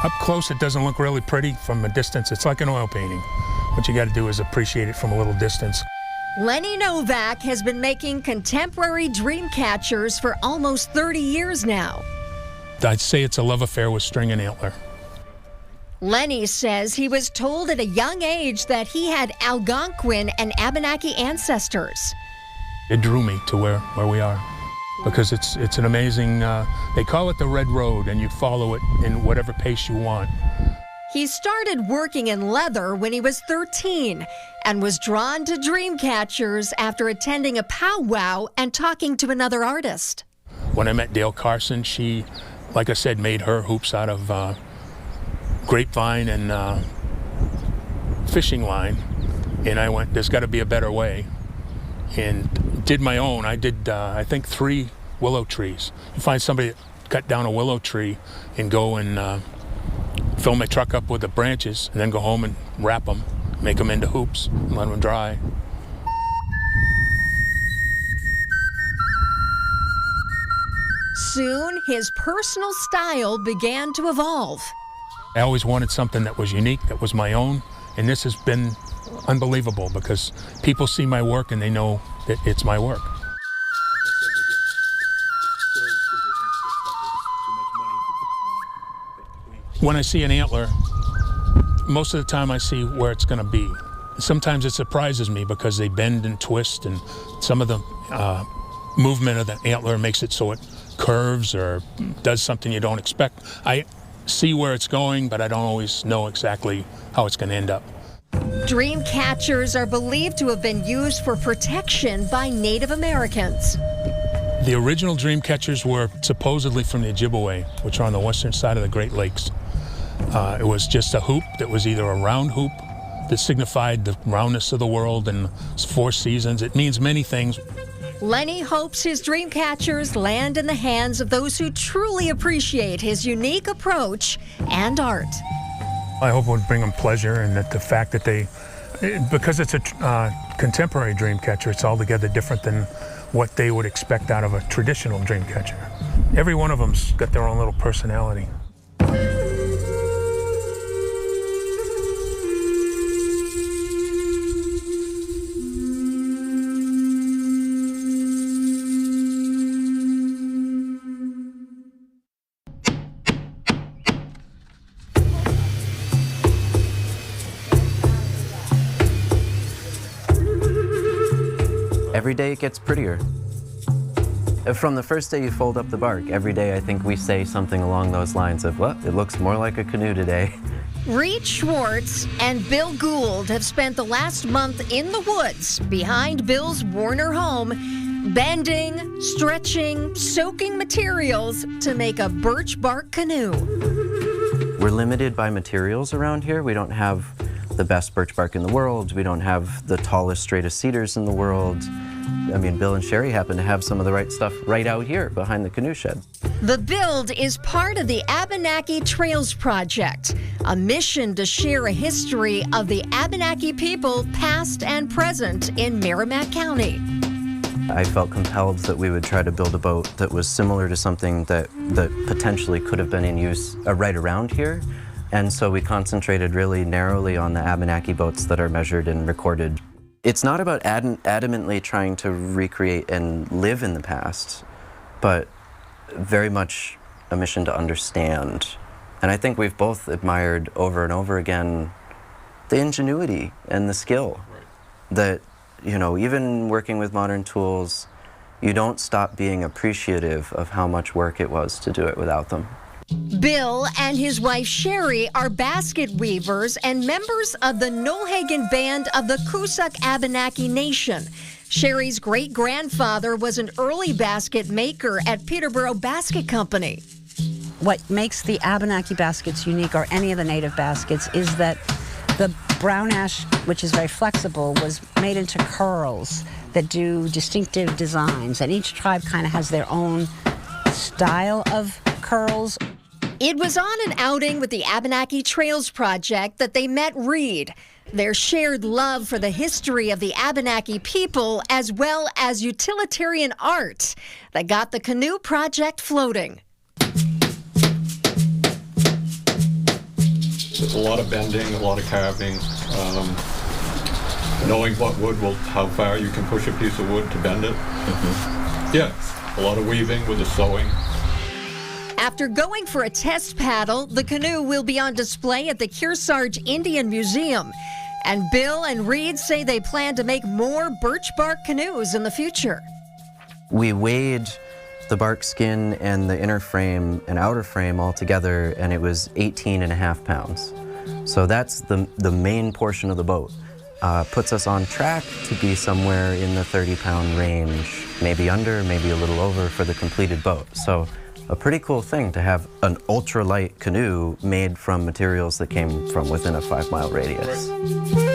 Up close, it doesn't look really pretty. From a distance, it's like an oil painting. What you got to do is appreciate it from a little distance. Lenny Novak has been making contemporary dream catchers for almost 30 years now. I'd say it's a love affair with string and antler. Lenny says he was told at a young age that he had Algonquin and Abenaki ancestors. It drew me to where we are, because it's an amazing, they call it the Red Road, and you follow it in whatever pace you want. He started working in leather when he was 13 and was drawn to dream catchers after attending a powwow and talking to another artist. When I met Dale Carson, she, like I said, made her hoops out of grapevine and fishing line, and I went, there's got to be a better way, and did my own. I did, I think, 3 willow trees. You find somebody that cut down a willow tree and go and fill my truck up with the branches, and then go home and wrap them, make them into hoops, and let them dry. Soon, his personal style began to evolve. I always wanted something that was unique, that was my own, and this has been unbelievable because people see my work and they know that it's my work. When I see an antler, most of the time I see where it's going to be. Sometimes it surprises me because they bend and twist, and some of the movement of the antler makes it so it curves or does something you don't expect. I see where it's going, but I don't always know exactly how it's going to end up. Dream catchers are believed to have been used for protection by Native Americans. The original dream catchers were supposedly from the Ojibwe, which are on the western side of the Great Lakes. It was just a hoop that was either a round hoop that signified the roundness of the world and 4 seasons. It means many things. Lenny hopes his dream catchers land in the hands of those who truly appreciate his unique approach and art. I hope it would bring them pleasure, and that the fact that because it's a contemporary dream catcher, it's altogether different than what they would expect out of a traditional dream catcher. Every one of them's got their own little personality. Every day it gets prettier. From the first day you fold up the bark, every day I think we say something along those lines of, well, it looks more like a canoe today. Reed Schwartz and Bill Gould have spent the last month in the woods behind Bill's Warner home, bending, stretching, soaking materials to make a birch bark canoe. We're limited by materials around here. We don't have the best birch bark in the world. We don't have the tallest, straightest cedars in the world. I mean, Bill and Sherry happen to have some of the right stuff right out here behind the canoe shed. The build is part of the Abenaki Trails Project, a mission to share a history of the Abenaki people, past and present, in Merrimack County. I felt compelled that we would try to build a boat that was similar to something that potentially could have been in use right around here. And so we concentrated really narrowly on the Abenaki boats that are measured and recorded. It's not about adamantly trying to recreate and live in the past, but very much a mission to understand. And I think we've both admired over and over again the ingenuity and the skill that, you know, even working with modern tools, you don't stop being appreciative of how much work it was to do it without them. Bill and his wife Sherry are basket weavers and members of the Nulhagen Band of the Coosac Abenaki Nation. Sherry's great-grandfather was an early basket maker at Peterborough Basket Company. What makes the Abenaki baskets unique, or any of the native baskets, is that the brown ash, which is very flexible, was made into curls that do distinctive designs, and each tribe kind of has their own style of curls. It was on an outing with the Abenaki Trails Project that they met Reed. Their shared love for the history of the Abenaki people, as well as utilitarian art, that got the canoe project floating. There's a lot of bending, a lot of carving. Knowing what wood will, how far you can push a piece of wood to bend it. Yeah, a lot of weaving with the sewing. After going for a test paddle, the canoe will be on display at the Kearsarge Indian Museum. And Bill and Reed say they plan to make more birch bark canoes in the future. We weighed the bark skin and the inner frame and outer frame all together, and it was 18.5 pounds. So that's the main portion of the boat. Puts us on track to be somewhere in the 30-pound range, maybe under, maybe a little over for the completed boat. So a pretty cool thing to have an ultralight canoe made from materials that came from within a 5-mile radius. Right.